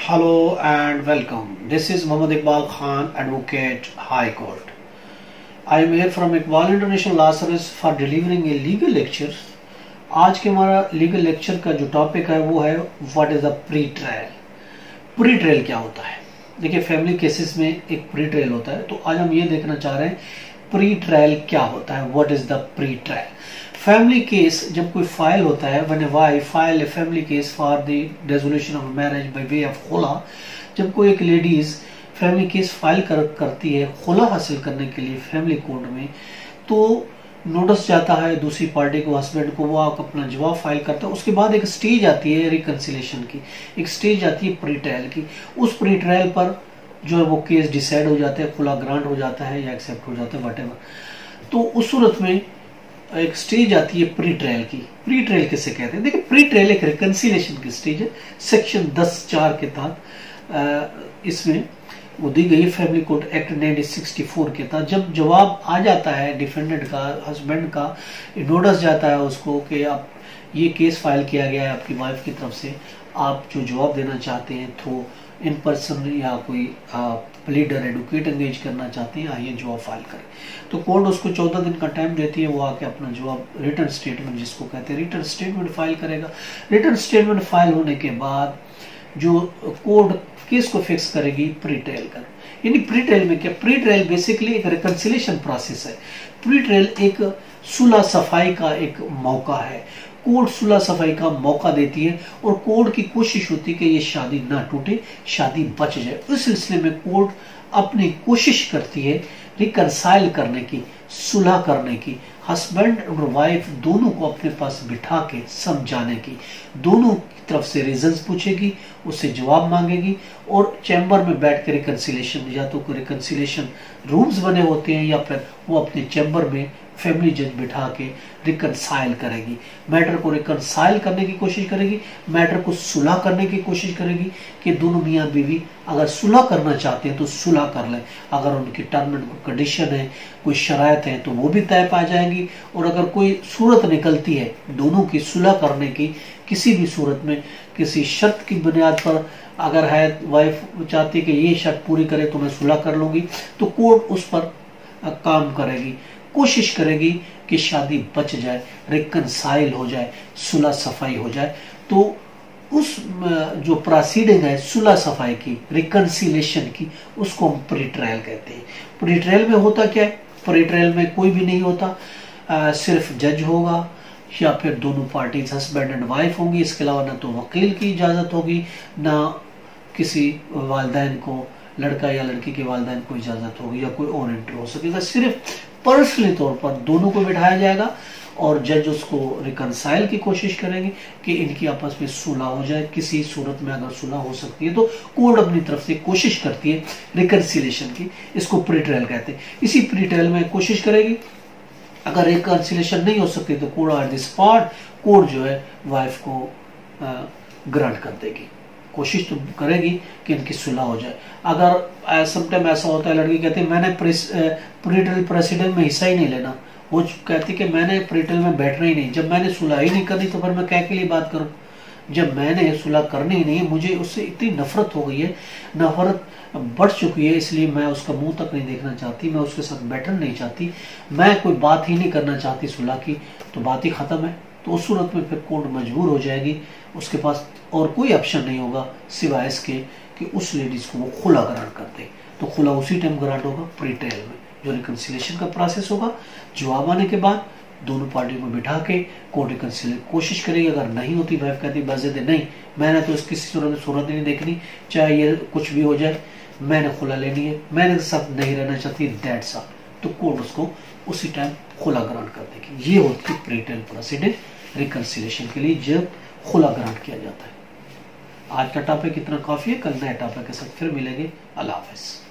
Hello and welcome. This is Muhammad Iqbal Khan, Advocate, High Court. I am here from Iqbal International Law Service for delivering a legal lecture. आज के हमारा legal lecture का जो topic है वो है what is the pre trial. Pre trial क्या होता है? देखिए, फैमिली केसेस में एक प्री ट्रायल होता है, तो आज हम ये देखना चाह रहे हैं प्री ट्रायल क्या होता है, what is the pre trial. Family case जब कोई फाइल होता है, when a wife file a family case for the resolution of marriage by way of खुला, जब कोई एक लेडीज फैमिली केस फाइल करती है खुला हासिल करने के लिए फैमिली कोर्ट में, तो नोटिस जाता है दूसरी पार्टी को, हस्बैंड को, वो अपना जवाब फाइल करता है। उसके बाद एक स्टेज आती है रिकंसिलेशन की, एक स्टेज आती है प्री ट्रायल की। उस प्री ट्रायल पर जो है वो केस डिसाइड हो जाता है, खुला ग्रांट हो जाता है या एक्सेप्ट हो जाता है, व्हाटएवर। तो उस सूरत में एक स्टेज आती है प्री ट्रायल की। प्री ट्रायल किसे कहते हैं? देखिए, प्री ट्रायल एक रिकंसिलेशन की स्टेज है। सेक्शन 10(4) के तहत इसमें वो दी गई फैमिली कोर्ट एक्ट 1964 के तहत जब जवाब आ जाता है डिफेंडेंट का, हस्बैंड का, नोटिस जाता है उसको कि आप ये केस फाइल किया गया है आपकी वाइफ की तरफ से, आप जो जवाब देना चाहते हैं थ्रू इन पर्सन या कोई प्लीडर एडवोकेट एंगेज करना चाहते हैं, आइए जवाब फाइल करें। तो कोर्ट उसको 14 दिन का टाइम देती है, वो आके अपना जवाब रिटर्न स्टेटमेंट जिसको कहते हैं रिटर्न स्टेटमेंट फाइल करेगा। रिटर्न स्टेटमेंट फाइल होने के बाद जो कोर्ट केस को फिक्स करेगी प्री ट्रायल कर। यानी प्री ट्रायल में क्या? प्री ट्रायल बेसिकली एक रिकंसिलेशन प्रोसेस है। प्री ट्रायल एक सुलह सफाई का एक मौका है। कोर्ट सुलह सफाई का मौका देती है और कोर्ट की कोशिश होती है कि ये शादी ना टूटे, शादी बच जाए। उस सिलसिले में कोर्ट अपनी कोशिश करती है रिकंसाइल करने की, सुलह करने की, हस्बैंड और वाइफ दोनों को अपने पास बिठा के समझाने की, दोनों की तरफ से रीजंस पूछेगी, उससे जवाब मांगेगी और चैम्बर में बैठ कर रिकंसिलेशन, या तो कोई रिकंसिलेशन रूम्स बने होते हैं या फिर वो अपने चैम्बर में फैमिली जज बिठा के रिकंसाइल करेगी, मैटर को रिकंसाइल करने की कोशिश करेगी, मैटर को सुलह करने की कोशिश करेगी कि दोनों मियाँ बीवी अगर सुलह करना चाहते हैं तो सुलह कर लें। अगर उनकी टर्म एंड कंडीशन है, कोई शरायत है तो वो भी तय पा जाएंगी। और अगर कोई सूरत निकलती है दोनों की सुलह करने की, किसी भी सूरत में किसी शर्त की बुनियाद पर अगर है, वाइफ चाहती है कि ये शर्त पूरी करे तो मैं सुलह कर लूंगी, तो कोर्ट उस पर काम करेगी, कोशिश करेगी कि शादी बच जाए, रिकंसाइल हो जाए, सुलह सफाई हो जाए। तो उस जो प्रोसीडिंग है सुलह सफाई की, रिकंसिलेशन की, उसको हम प्री ट्रायल कहते हैं। प्री ट्रायल में होता क्या है? प्री ट्रायल में कोई भी नहीं होता, सिर्फ जज होगा या फिर दोनों पार्टीज हस्बैंड एंड वाइफ होंगी। इसके अलावा ना तो वकील की इजाजत होगी, ना किसी वालिदैन को, लड़का या लड़की के वालिदैन को इजाजत होगी या कोई और एंट्री हो सकेगा। सिर्फ पर्सनली तौर पर दोनों को बिठाया जाएगा और जज उसको रिकंसाइल की कोशिश करेंगे कि इनकी आपस में सुलह हो जाए। किसी सूरत में अगर सुलह हो सकती है तो कोर्ट अपनी तरफ से कोशिश करती है रिकंसिलेशन की, इसको प्री ट्रायल कहते हैं। इसी प्री ट्रायल में कोशिश करेगी, अगर रिकंसिलेशन नहीं हो सकती तो court at the spot court जो है वाइफ को ग्रांट कर देगी, कोशिश तो करेगी कि इनकी सुलह हो जाए। अगर समटाइम ऐसा होता है, लड़की कहती है मैंने प्री ट्रायल प्रेसिडेंट में हिस्सा ही नहीं लेना, वो कहती कि मैंने प्री ट्रायल में बैठना ही नहीं, जब मैंने सुलह ही नहीं करनी तो फिर मैं क्या के लिए बात करूं? जब मैंने सुलह करनी ही नहीं, मुझे उससे इतनी नफरत हो गई है, नफरत बढ़ चुकी है, इसलिए मैं उसका मुंह तक नहीं देखना चाहती, मैं उसके साथ बैठना नहीं चाहती, मैं कोई बात ही नहीं करना चाहती सुलह की, तो बात ही खत्म है। तो उस सूरत में फिर कोर्ट मजबूर हो जाएगी, उसके पास और कोई ऑप्शन नहीं होगा सिवाय इसके कि उस लेडीज को वो खुला ग्रांट कर दे। तो खुला उसी टाइम ग्रांट होगा प्री ट्रायल में, जो रिकंसिलेशन का प्रोसेस होगा। जवाब आने के बाद दोनों पार्टियों को बिठा के कोर्ट रिकंसिलेशन कोशिश करेगी। अगर नहीं होती, वाइफ कहती बज़ेदे नहीं, मैंने तो किसी सूरत नहीं देखनी, चाहे ये कुछ भी हो जाए, मैंने खुला लेनी है, मैंने साथ नहीं रहना चाहती, दैट्स ऑल। तो कोर्ट उसको उसी टाइम खुला ग्रांट कर देगी। ये होती है प्री ट्रायल प्रोसीडिंग रिकंसिलेशन के लिए जब खुला ग्रांट किया जाता है। आज का टॉपिक इतना काफी है, कल नए टॉपिक के साथ फिर मिलेंगे। अल्लाह हाफ़िज़।